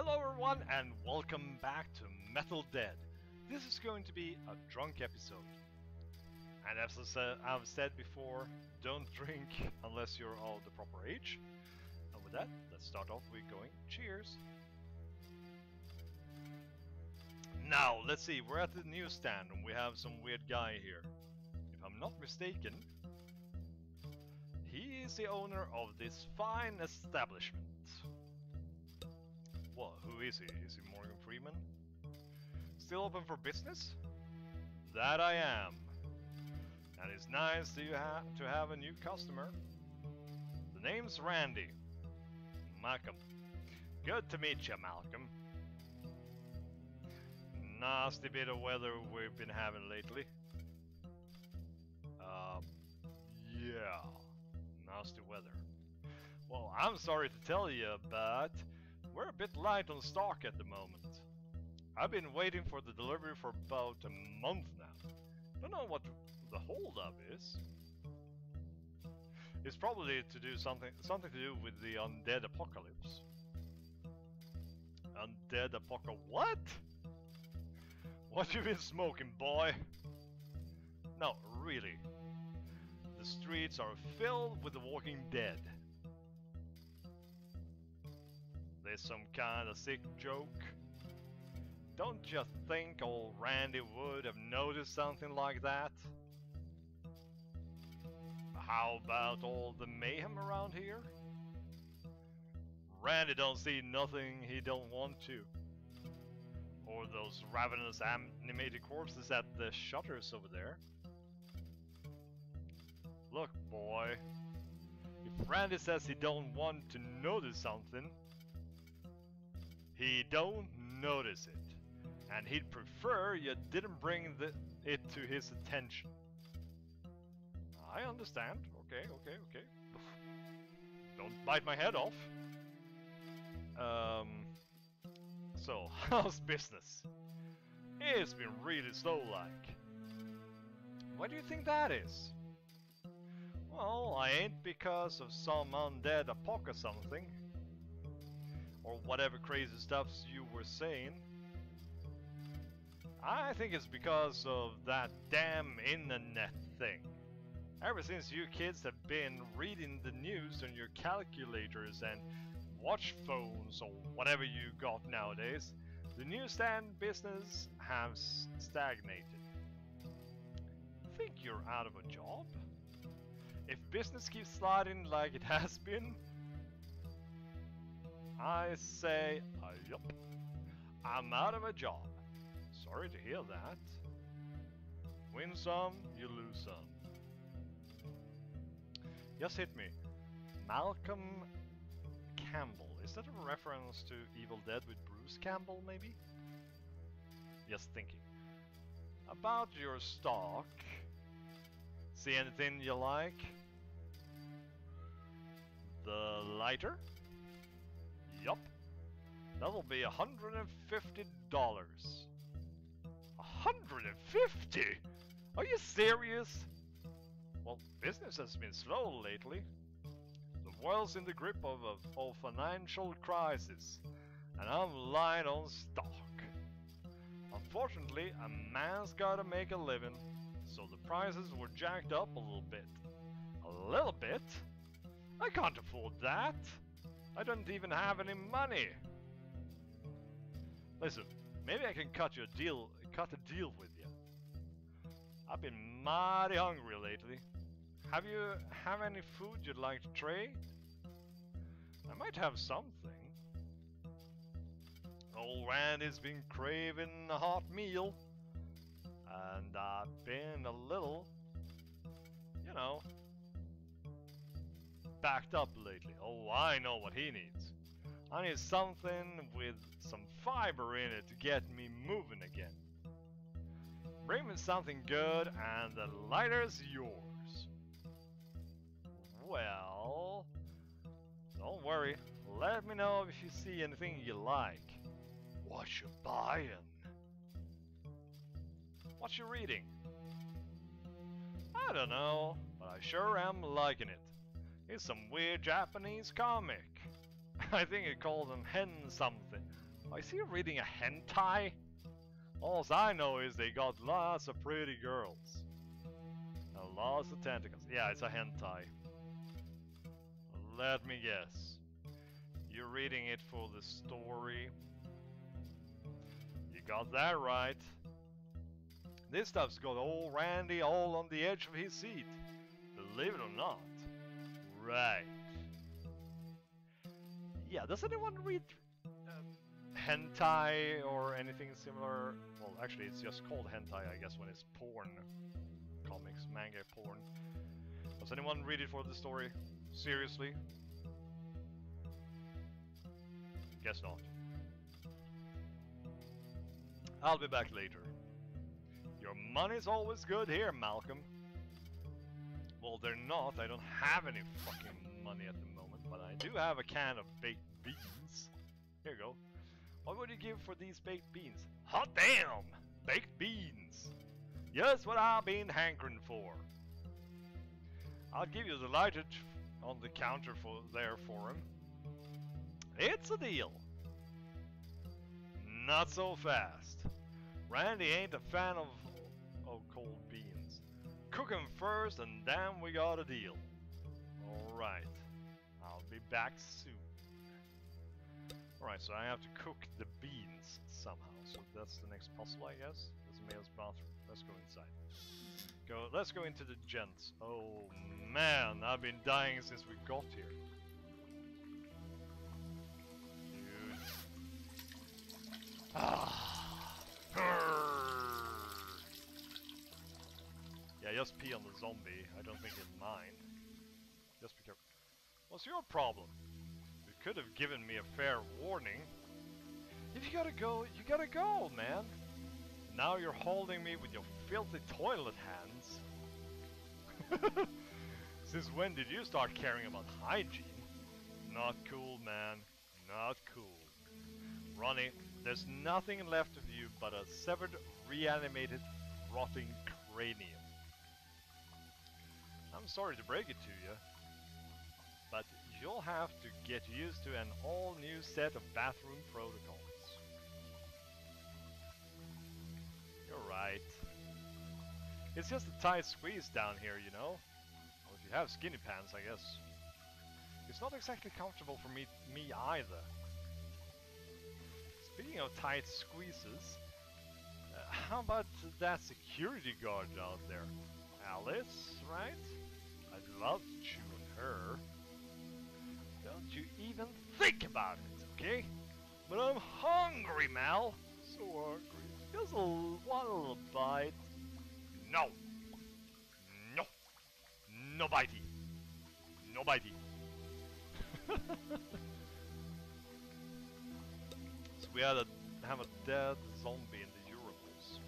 Hello everyone and welcome back to Metal Dead. This is going to be a drunk episode. And as I've said before, don't drink unless you're of the proper age. And with that, let's start off with going cheers. Now, let's see, we're at the newsstand and we have some weird guy here. If I'm not mistaken, he is the owner of this fine establishment. Well, who is he? Is he Morgan Freeman? Still open for business? That I am. And it's nice to have a new customer. The name's Randy. Malcolm. Good to meet you, Malcolm. Nasty bit of weather we've been having lately. Yeah. Nasty weather. Well, I'm sorry to tell you, but we're a bit light on stock at the moment. I've been waiting for the delivery for about a month now. Don't know what the holdup is. It's probably to do something to do with the undead apocalypse. Undead apocalypse? What? What you been smoking, boy? No, really. The streets are filled with the walking dead. This some kind of sick joke? Don't you think old Randy would have noticed something like that? How about all the mayhem around here? Randy don't see nothing he don't want to. Or those ravenous animated corpses at the shutters over there. Look, boy. If Randy says he don't want to notice something, he don't notice it, and he'd prefer you didn't bring it to his attention. I understand. Okay. Don't bite my head off. So, how's business? It's been really slow-like. Why do you think that is? Well, I ain't because of some undead apoc or something. Or whatever crazy stuffs you were saying. I think it's because of that damn internet thing. Ever since you kids have been reading the news on your calculators and watch phones or whatever you got nowadays, the newsstand business has stagnated. Think you're out of a job? If business keeps sliding like it has been, I say, yup, I'm out of a job. Sorry to hear that. Win some, you lose some. Just hit me. Malcolm Campbell. Is that a reference to Evil Dead with Bruce Campbell, maybe? Just thinking. About your stock. See anything you like? The lighter? Yup. That'll be $150. $150? Are you serious? Well, business has been slow lately. The world's in the grip of a financial crisis, and I'm light on stock. Unfortunately, a man's gotta make a living, so the prices were jacked up a little bit. A little bit? I can't afford that. I don't even have any money. Listen, maybe I can cut a deal with you. I've been mighty hungry lately. Have any food you'd like to trade? I might have something. Old Randy's been craving a hot meal, and I've been a little, backed up lately. Oh, I know what he needs. I need something with some fiber in it to get me moving again. Bring me something good and the lighter's yours. Well, don't worry. Let me know if you see anything you like. What you buying? What you reading? I don't know, but I sure am liking it. It's some weird Japanese comic. I think it called them hen something. Oh, is he reading a hentai? All I know is they got lots of pretty girls. And lots of tentacles. Yeah, it's a hentai. Let me guess. You're reading it for the story. You got that right. This stuff's got old Randy all on the edge of his seat. Believe it or not. Right. Yeah, does anyone read hentai or anything similar? Well, actually it's just called hentai, I guess, when it's porn. Comics, manga, porn. Does anyone read it for the story? Seriously? Guess not. I'll be back later. Your money's always good here, Malcolm. Well, they're not. I don't have any fucking money at the moment, but I do have a can of baked beans. Here you go. What would you give for these baked beans? Hot damn! Baked beans! Just what I've been hankering for. I'll give you the lighted on the counter for him. It's a deal. Not so fast. Randy ain't a fan of cold beans. Cook 'em first and then we got a deal. Alright. I'll be back soon. Alright, so I have to cook the beans somehow. So that's the next puzzle, I guess. That's the male's bathroom. Let's go inside. Let's go into the gents. Oh man, I've been dying since we got here. Dude. Yeah, just pee on the zombie. I don't think he'll mind. Just be careful. What's your problem? You could have given me a fair warning. If you gotta go, you gotta go, man. Now you're holding me with your filthy toilet hands. Since when did you start caring about hygiene? Not cool, man. Not cool. Ronnie, there's nothing left of you but a severed, reanimated, rotting cranium. I'm sorry to break it to you, but you'll have to get used to an all-new set of bathroom protocols. You're right. It's just a tight squeeze down here, you know? Well, if you have skinny pants, I guess. It's not exactly comfortable for me either. Speaking of tight squeezes, how about that security guard out there? Alice, right? I'd love to chew on her. Don't you even think about it, okay? But I'm hungry, Mal. So hungry. Just one little bite. No. No. No bitey. No bitey. So we have a dead zombie in the urinals.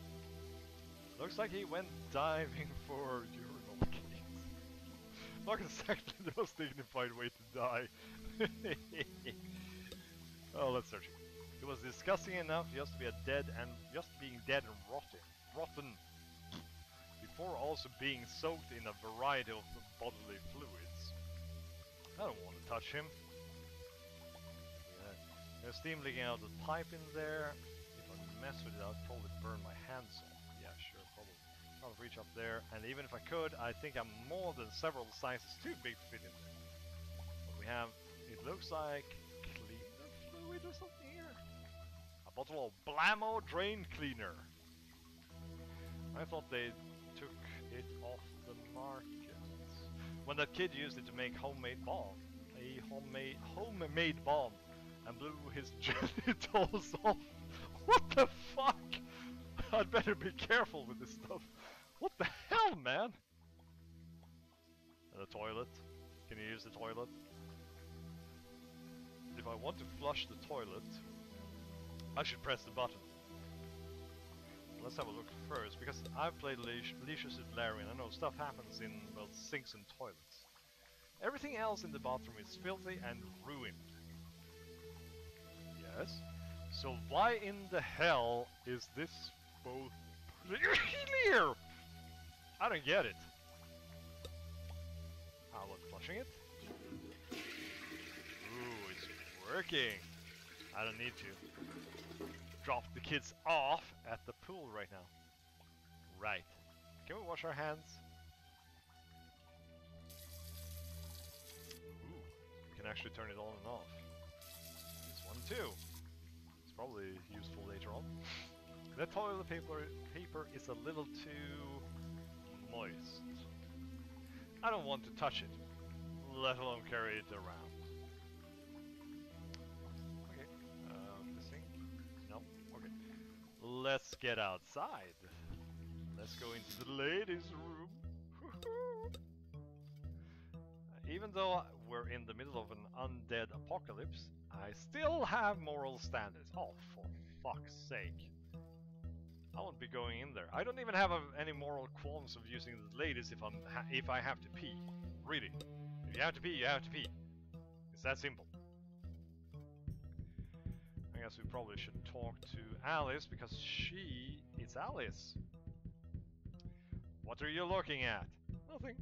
Looks like he went diving for urinal keys. Not exactly the most dignified way to die. Oh, let's search it. It was disgusting enough just to be being dead and rotten. Before also being soaked in a variety of bodily fluids. I don't want to touch him. Yeah. There's steam leaking out the pipe in there. If I mess with it, I'll probably burn my hands off. Yeah, sure, probably. I'll reach up there, and even if I could, I think I'm more than several sizes too big to fit in there. What we have, it looks like cleaner fluid or something here. A bottle of Blammo drain cleaner. I thought they took it off the market. When that kid used it to make homemade bomb. A homemade bomb. And blew his genitals off. What the fuck? I'd better be careful with this stuff. What the hell, man? The toilet. Can you use the toilet? If I want to flush the toilet, I should press the button. Let's have a look first, because I've played Leisure Suit Larry and I know stuff happens in both sinks and toilets. Everything else in the bathroom is filthy and ruined. Yes? So why in the hell is this both clear? I don't get it. How about flushing it? Ooh, it's working. I don't need to drop the kids off at the pool right now. Right. Can we wash our hands? Ooh, we can actually turn it on and off. This one too. It's probably useful later on. The toilet paper is a little too moist. I don't want to touch it, let alone carry it around. Okay, missing? No? Okay. Let's get outside. Let's go into the ladies' room. Even though we're in the middle of an undead apocalypse, I still have moral standards. Oh, for fuck's sake. I won't be going in there. I don't even have any moral qualms of using the ladies if I have to pee. Really. If you have to pee, you have to pee. It's that simple. I guess we probably should talk to Alice because she is Alice. What are you looking at? Nothing.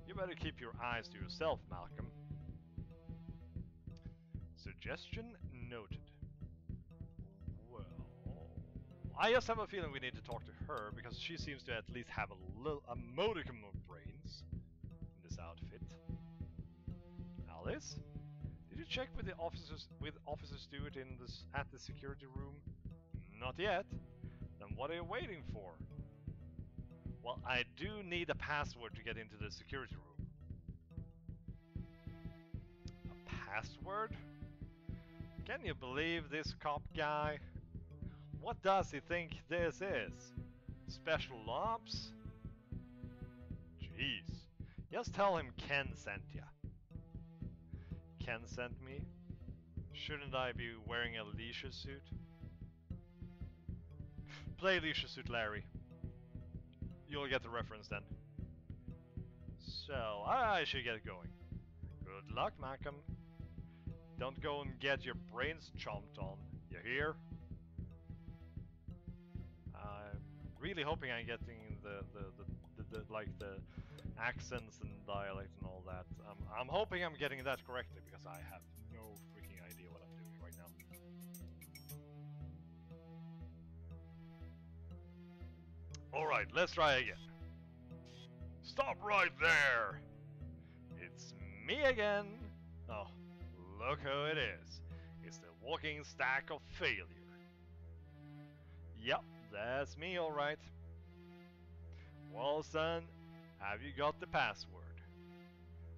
You better keep your eyes to yourself, Malcolm. Suggestion noted. Well, I just have a feeling we need to talk to her because she seems to at least have a modicum of brains in this outfit. Alice, did you check with the officers with Officer Stewart at the security room? Not yet. Then what are you waiting for? Well, I do need a password to get into the security room. A password? Can you believe this cop guy? What does he think this is? Special ops? Jeez. Just tell him Ken sent ya. Ken sent me? Shouldn't I be wearing a leisure suit? Play leisure suit, Larry. You'll get the reference then. So, I should get going. Good luck, Malcolm. Don't go and get your brains chomped on. You hear? I'm really hoping I'm getting the accents and dialect and all that. I'm hoping I'm getting that correctly because I have no freaking idea what I'm doing right now. Alright, let's try again. Stop right there! It's me again! Oh, look who it is. It's the walking stack of failure. Yep, that's me alright. Well, son, have you got the password?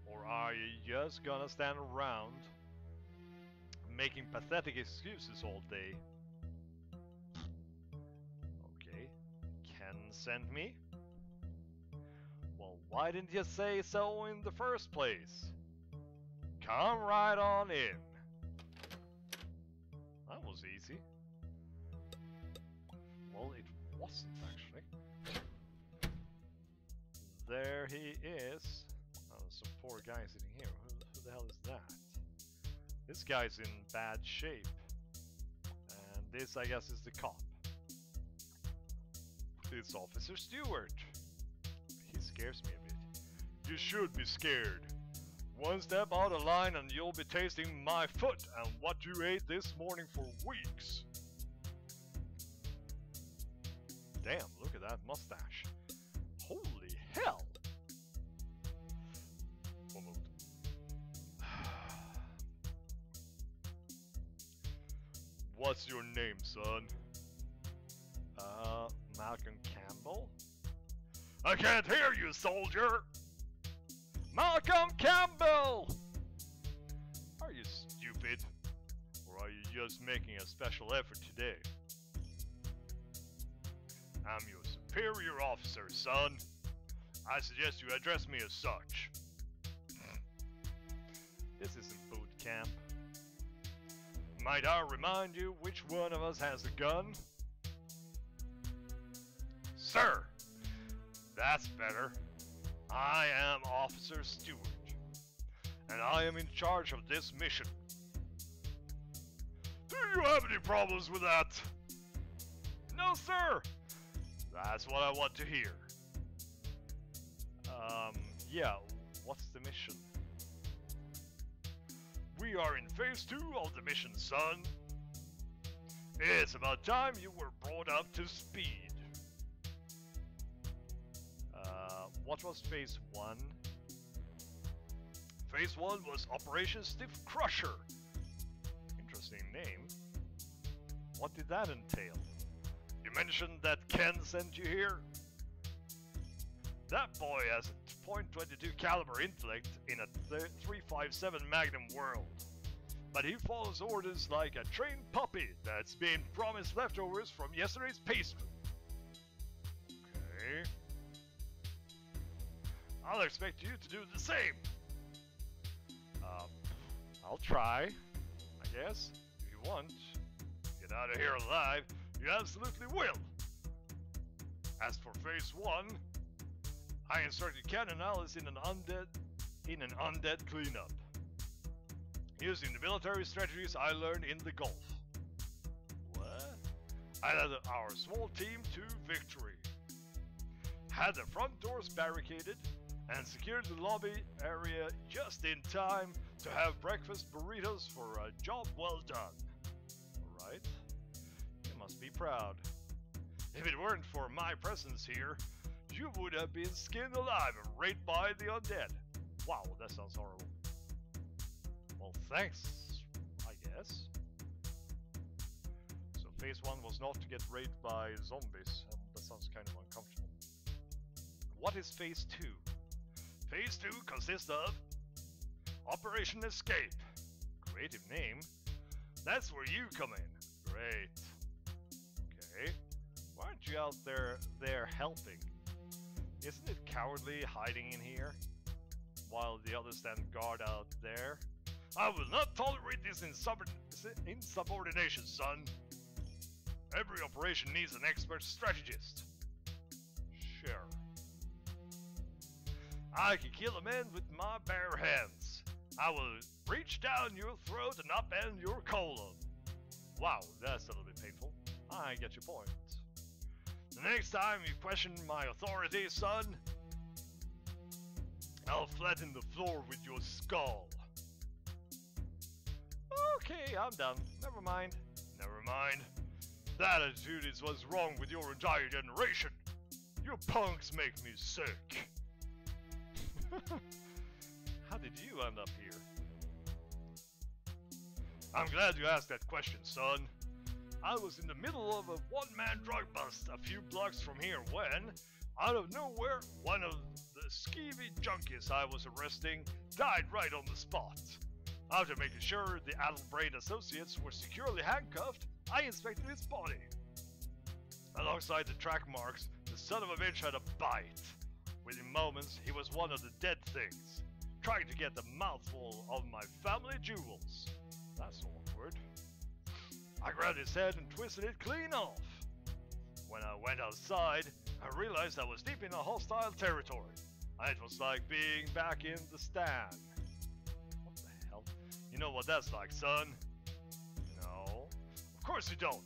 Or are you just gonna stand around making pathetic excuses all day? Okay, Ken sent me? Well, why didn't you say so in the first place? Come right on in. That was easy. Well, it wasn't actually. There he is. Oh, some poor guy sitting here. Who the hell is that? This guy's in bad shape. And this, I guess, is the cop. It's Officer Stewart. He scares me a bit. You should be scared. One step out of line and you'll be tasting my foot and what you ate this morning for weeks. Damn, look at that mustache. Holy hell! One moment. What's your name, son? Malcolm Campbell? I can't hear you, soldier! Malcolm Campbell! Are you stupid? Or are you just making a special effort today? I'm your superior officer, son. I suggest you address me as such. This isn't boot camp. Might I remind you which one of us has a gun? Sir! That's better. I am Officer Stewart, and I am in charge of this mission. Do you have any problems with that? No, sir! That's what I want to hear. Yeah, what's the mission? We are in phase 2 of the mission, son. It's about time you were brought up to speed. What was Phase 1? Phase 1 was Operation Stiff Crusher. Interesting name. What did that entail? You mentioned that Ken sent you here? That boy has a .22 caliber intellect in a .357 Magnum world. But he follows orders like a trained puppy that's been promised leftovers from yesterday's pastry. Okay. I'll expect you to do the same. I'll try, I guess. If you want, get out of here alive, you absolutely will. As for Phase 1, I inserted Ken and Alice in an undead cleanup, using the military strategies I learned in the Gulf. What? I led our small team to victory. Had the front doors barricaded and secured the lobby area just in time to have breakfast burritos for a job well done. Alright? You must be proud. If it weren't for my presence here, you would have been skinned alive and raped by the undead. Wow, that sounds horrible. Well, thanks, I guess. So Phase 1 was not to get raped by zombies. That sounds kind of uncomfortable. What is Phase 2? Phase 2 consists of Operation Escape. Creative name. That's where you come in. Great. Okay. Why aren't you out there helping? Isn't it cowardly hiding in here while the others stand guard out there? I will not tolerate this insubordination, son. Every operation needs an expert strategist. Sure. I can kill a man with my bare hands. I will reach down your throat and upend your colon. Wow, that's a little bit painful. I get your point. The next time you question my authority, son, I'll flatten the floor with your skull. Okay, I'm done. Never mind. Never mind. That attitude is what's wrong with your entire generation. You punks make me sick. How did you end up here? I'm glad you asked that question, son. I was in the middle of a one-man drug bust a few blocks from here when, out of nowhere, one of the skeevy junkies I was arresting died right on the spot. After making sure the addle-brained associates were securely handcuffed, I inspected his body. Alongside the track marks, the son of a bitch had a bite. Within moments, he was one of the dead things, trying to get a mouthful of my family jewels. That's awkward. I grabbed his head and twisted it clean off. When I went outside, I realized I was deep in a hostile territory. It was like being back in the stand. What the hell? You know what that's like, son? No. Of course you don't.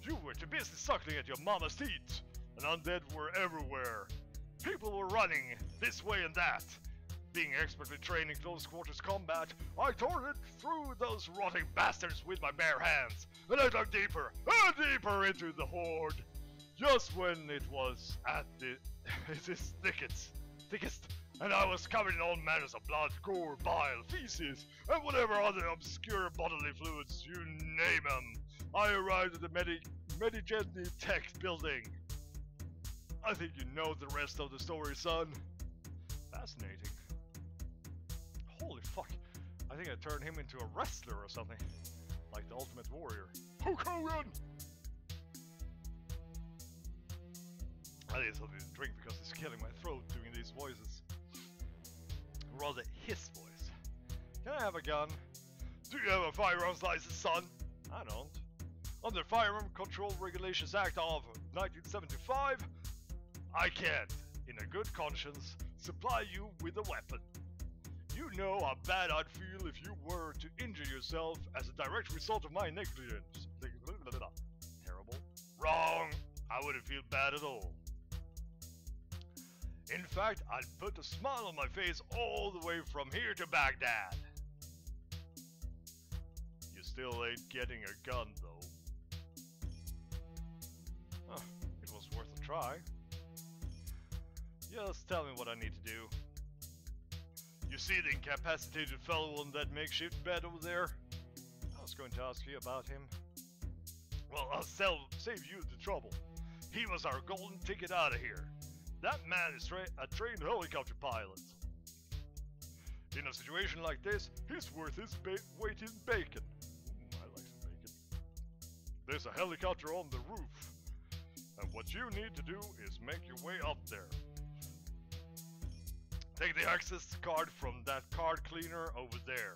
You were too busy suckling at your mama's teat. And undead were everywhere. People were running this way and that. Being expertly trained in close quarters combat, I tore it through those rotting bastards with my bare hands, and I dug deeper and deeper into the horde. Just when it was at its thickest, and I was covered in all manners of blood, gore, bile, feces, and whatever other obscure bodily fluids, you name them. I arrived at the Medigeni Tech building. I think you know the rest of the story, son. Fascinating. Holy fuck. I think I turned him into a wrestler or something. Like the Ultimate Warrior. Hulk Hogan! I need something to drink because it's killing my throat doing these voices. Or rather, his voice. Can I have a gun? Do you have a firearms license, son? I don't. Under Firearm Control Regulations Act of 1975, I can, in a good conscience, supply you with a weapon. You know how bad I'd feel if you were to injure yourself as a direct result of my negligence. Terrible. Wrong. I wouldn't feel bad at all. In fact, I'd put a smile on my face all the way from here to Baghdad. You still ain't getting a gun, though. try. Just tell me what I need to do. You see the incapacitated fellow on that makeshift bed over there? I was going to ask you about him. Well, I'll save you the trouble. He was our golden ticket out of here. That man is a trained helicopter pilot. In a situation like this, he's worth his weight in bacon. I like some bacon. There's a helicopter on the roof. And what you need to do is make your way up there. Take the access card from that card cleaner over there.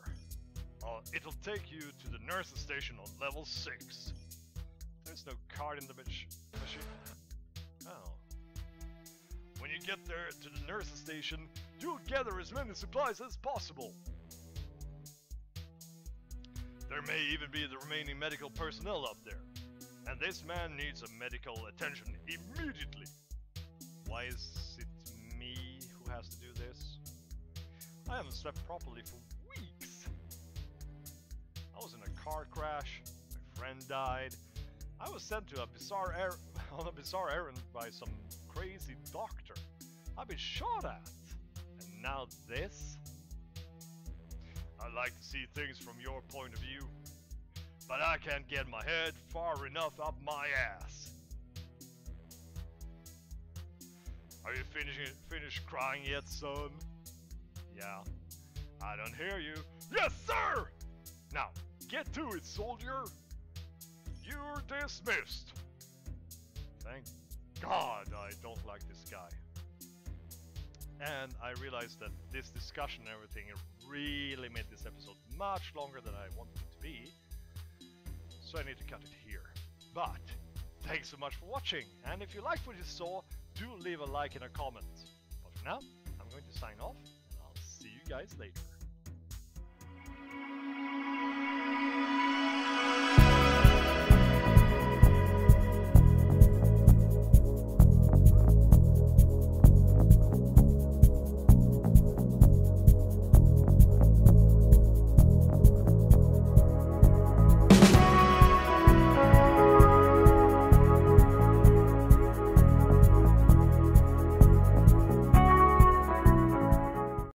It'll take you to the nurse's station on level 6. There's no card in the machine. Oh. When you get there to the nurse's station, you'll gather as many supplies as possible. There may even be the remaining medical personnel up there. And this man needs a medical attention immediately. Why is it me who has to do this? I haven't slept properly for weeks. I was in a car crash, my friend died. I was sent to a bizarre errand by some crazy doctor. I've been shot at. And now this? I like to see things from your point of view, but I can't get my head far enough up my ass. Are you finished crying yet, son? Yeah. I don't hear you. Yes, sir! Now, get to it, soldier. You're dismissed. Thank God I don't like this guy. And I realized that this discussion and everything really made this episode much longer than I wanted it to be. So I need to cut it here. But thanks so much for watching. And if you liked what you saw, do leave a like and a comment. But for now, I'm going to sign off. And I'll see you guys later.